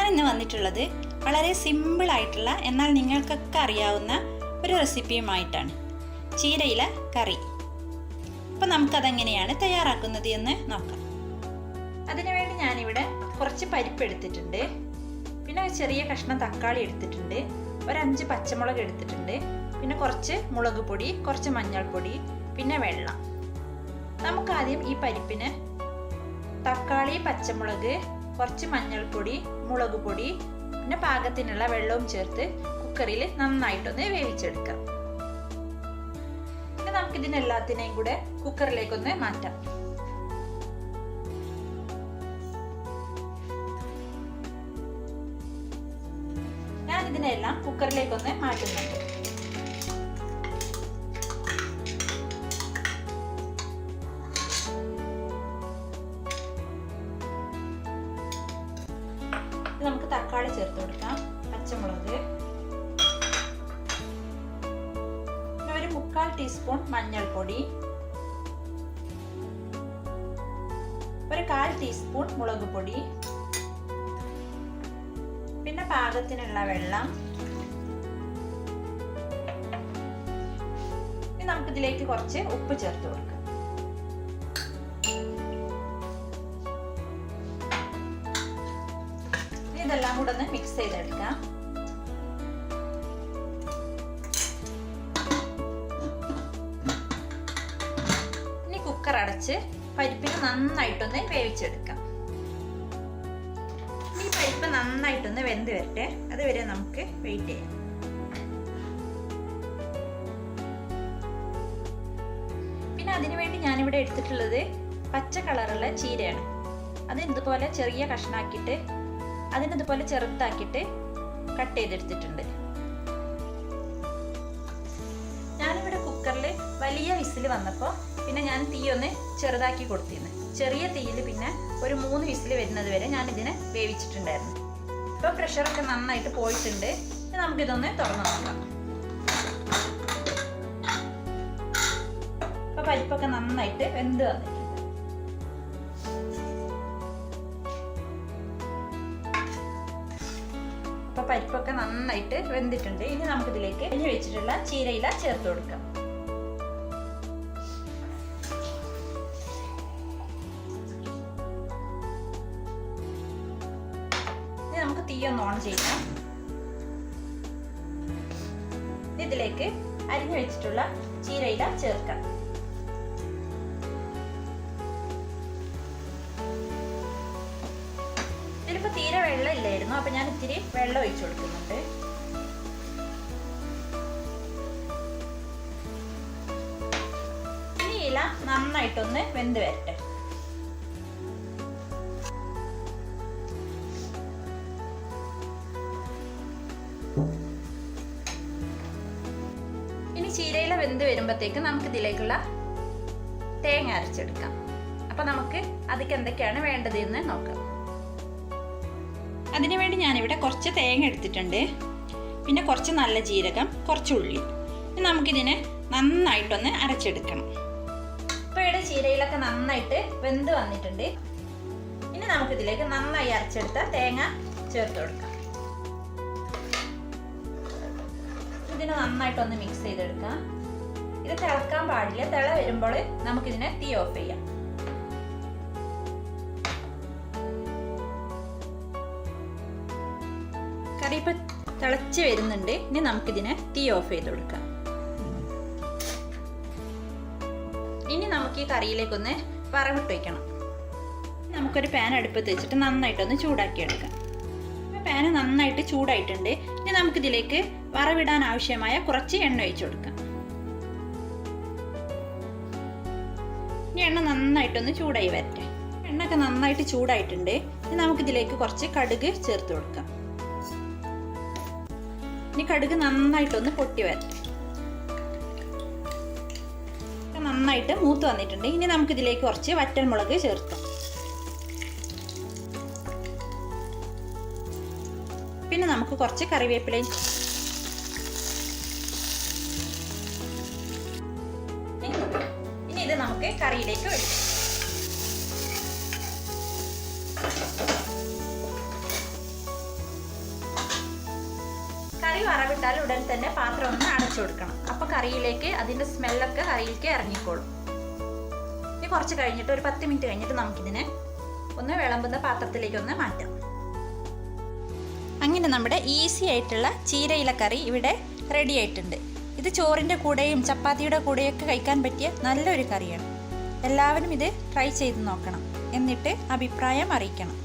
ഞാനിന്ന് വന്നിട്ടുള്ളത് വളരെ സിമ്പിളായിട്ടുള്ള എന്നാൽ നിങ്ങൾക്കൊക്കെ അറിയാവുന്ന ഒരു റെസിപ്പിയുമായിട്ടാണ്. ചീരയില കറി. അപ്പം നമുക്കതെങ്ങനെയാണ് തയ്യാറാക്കുന്നത് എന്ന് നോക്കാം. അതിനുവേണ്ടി ഞാനിവിടെ കുറച്ച് പരിപ്പ് എടുത്തിട്ടുണ്ട്, പിന്നെ ചെറിയ കഷ്ണം തക്കാളി എടുത്തിട്ടുണ്ട്, ഒരു 5 പച്ചമുളക് എടുത്തിട്ടുണ്ട്, പിന്നെ കുറച്ച് മുളക് പൊടി, കുറച്ച് മഞ്ഞൾപ്പൊടി, പിന്നെ വെള്ളം. നമുക്കാദ്യം ഈ പരിപ്പിന് തക്കാളി, പച്ചമുളക്, കുറച്ച് മഞ്ഞൾപ്പൊടി, മുളക് പൊടി, പിന്നെ പാകത്തിനുള്ള വെള്ളവും ചേർത്ത് കുക്കറിൽ നന്നായിട്ടൊന്ന് വേവിച്ചെടുക്കാം. പിന്നെ നമുക്കിതിനെല്ലാത്തിനെയും കൂടെ കുക്കറിലേക്കൊന്ന് മാറ്റാം. ഞാൻ ഇതിനെല്ലാം കുക്കറിലേക്കൊന്ന് മാറ്റുന്നുണ്ട്. നമുക്ക് തക്കാളി ചേർത്ത് കൊടുക്കാം, പച്ചമുളക്, ഒരു 1/4 ടീസ്പൂൺ മഞ്ഞൾപ്പൊടി, ഒരു 1/4 ടീസ്പൂൺ മുളക് പൊടി, പിന്നെ പാകത്തിനുള്ള വെള്ളം. ഇനി നമുക്കിതിലേക്ക് കുറച്ച് ഉപ്പ് ചേർത്ത് കൊടുക്കാം. ഇതെല്ലാം കൂടെ ഒന്ന് മിക്സ് ചെയ്തെടുക്കാം. ഇനി കുക്കർ അടച്ച് പരിപ്പിന് നന്നായിട്ടൊന്ന് വേവിച്ചെടുക്കാം. ഈ പരിപ്പ് നന്നായിട്ടൊന്ന് വെന്ത് വരട്ടെ, അതുവരെ നമുക്ക് വെയിറ്റ് ചെയ്യാം. പിന്നെ അതിനുവേണ്ടി ഞാനിവിടെ എടുത്തിട്ടുള്ളത് പച്ച കളറുള്ള ചീരയാണ്. അത് ഇതുപോലെ ചെറിയ കഷ്ണാക്കിയിട്ട് അതിനതുപോലെ ചെറുതാക്കിയിട്ട് കട്ട് ചെയ്തെടുത്തിട്ടുണ്ട്. ഞാനിവിടെ കുക്കറിൽ വലിയ വിസിൽ വന്നപ്പോൾ പിന്നെ ഞാൻ തീ ഒന്ന് ചെറുതാക്കി കൊടുത്തിരുന്നു. ചെറിയ തീയിൽ പിന്നെ ഒരു 3 വിസിൽ വരുന്നത് വരെ ഞാൻ ഇതിനെ വേവിച്ചിട്ടുണ്ടായിരുന്നു. ഇപ്പോൾ പ്രഷറൊക്കെ നന്നായിട്ട് പോയിട്ടുണ്ട്. നമുക്കിതൊന്ന് തുറന്നു നോക്കാം. ഇപ്പോൾ പരിപ്പൊക്കെ നന്നായിട്ട് വെന്ത് വന്നിട്ടുണ്ട്. പരിപ്പൊക്കെ നന്നായിട്ട് വെന്തിട്ടുണ്ട്. ഇനി നമുക്കിതിലേക്ക് അരിഞ്ഞു വെച്ചിട്ടുള്ള ചീരയില ചേർത്ത് കൊടുക്കാം. ഇനി നമുക്ക് തീ ഒന്ന് ഓൺ ചെയ്യാം. ഇതിലേക്ക് അരിഞ്ഞു വെച്ചിട്ടുള്ള ചീരയില ചേർക്കാം. ഇതിലിപ്പോൾ തീരെ വെള്ളം ഇല്ലായിരുന്നു, അപ്പൊ ഞാൻ ഇത്തിരി വെള്ളം ഒഴിച്ചു കൊടുക്കുന്നുണ്ട്. ഇനി ഇല നന്നായിട്ടൊന്ന് വെന്ത് വരട്ടെ. ഇനി ചീരയില വെന്ത് വരുമ്പോഴത്തേക്ക് നമുക്ക് ഇതിലേക്കുള്ള തേങ്ങ അരച്ചെടുക്കാം. അപ്പൊ നമുക്ക് അതിക്ക് എന്തൊക്കെയാണ് വേണ്ടത് എന്ന് നോക്കാം. അതിനുവേണ്ടി ഞാനിവിടെ കുറച്ച് തേങ്ങ എടുത്തിട്ടുണ്ട്, പിന്നെ കുറച്ച് നല്ല ജീരകം, കുറച്ച് ഉള്ളി. നമുക്കിതിനെ നന്നായിട്ടൊന്ന് അരച്ചെടുക്കണം. ഇപ്പോൾ ഇവിടെ ചീരയിലൊക്കെ നന്നായിട്ട് വെന്ത് വന്നിട്ടുണ്ട്. ഇനി നമുക്കിതിലേക്ക് നന്നായി അരച്ചെടുത്ത തേങ്ങ ചേർത്ത് കൊടുക്കാം. ഇതിനെ നന്നായിട്ടൊന്ന് മിക്സ് ചെയ്തെടുക്കാം. ഇത് തിളക്കാൻ പാടില്ല. തിള വരുമ്പോൾ നമുക്കിതിനെ തീ ഓഫ് ചെയ്യാം. കറി ഇപ്പം തിളച്ച് വരുന്നുണ്ട്. ഇനി നമുക്കിതിനെ തീ ഓഫ് ചെയ്ത് കൊടുക്കാം. ഇനി നമുക്ക് ഈ കറിയിലേക്കൊന്ന് വറവിട്ട് വയ്ക്കണം. നമുക്കൊരു പാൻ അടുപ്പത്ത് വെച്ചിട്ട് നന്നായിട്ടൊന്ന് ചൂടാക്കി എടുക്കാം. പാന് നന്നായിട്ട് ചൂടായിട്ടുണ്ട്. ഇനി നമുക്കിതിലേക്ക് വറവിടാൻ ആവശ്യമായ കുറച്ച് എണ്ണ ഒഴിച്ചു കൊടുക്കാം. ഇനി എണ്ണ നന്നായിട്ടൊന്ന് ചൂടായി വരട്ടെ. എണ്ണയൊക്കെ നന്നായിട്ട് ചൂടായിട്ടുണ്ട്. ഇനി നമുക്കിതിലേക്ക് കുറച്ച് കടുക് ചേർത്ത് കൊടുക്കാം. ഇനി കടുക് നന്നായിട്ടൊന്ന് പൊട്ടി വരട്ടെ. നന്നായിട്ട് മൂത്ത് വന്നിട്ടുണ്ട്. ഇനി നമുക്കിതിലേക്ക് കുറച്ച് വറ്റൽമുളക് ചേർക്കാം. പിന്നെ നമുക്ക് കുറച്ച് കറിവേപ്പിലയും ഇനി ഇത് നമുക്ക് കറിയിലേക്ക് ഒഴിക്കാം. കറി വറവിട്ടാൽ ഉടൻ തന്നെ പാത്രം ഒന്ന് അടച്ചു കൊടുക്കണം. അപ്പോൾ കറിയിലേക്ക് അതിൻ്റെ സ്മെല്ലൊക്കെ കറിയിലേക്ക് ഇറങ്ങിക്കോളും. ഇനി കുറച്ച് കഴിഞ്ഞിട്ട് ഒരു 10 മിനിറ്റ് കഴിഞ്ഞിട്ട് നമുക്കിതിനെ ഒന്ന് വിളമ്പുന്ന പാത്രത്തിലേക്ക് ഒന്ന് മാറ്റാം. അങ്ങനെ നമ്മുടെ ഈസി ആയിട്ടുള്ള ചീരയില കറി ഇവിടെ റെഡി ആയിട്ടുണ്ട്. ഇത് ചോറിൻ്റെ കൂടെയും ചപ്പാത്തിയുടെ കൂടെയൊക്കെ കഴിക്കാൻ പറ്റിയ നല്ലൊരു കറിയാണ്. എല്ലാവരും ഇത് ട്രൈ ചെയ്ത് നോക്കണം. എന്നിട്ട് അഭിപ്രായം അറിയിക്കണം.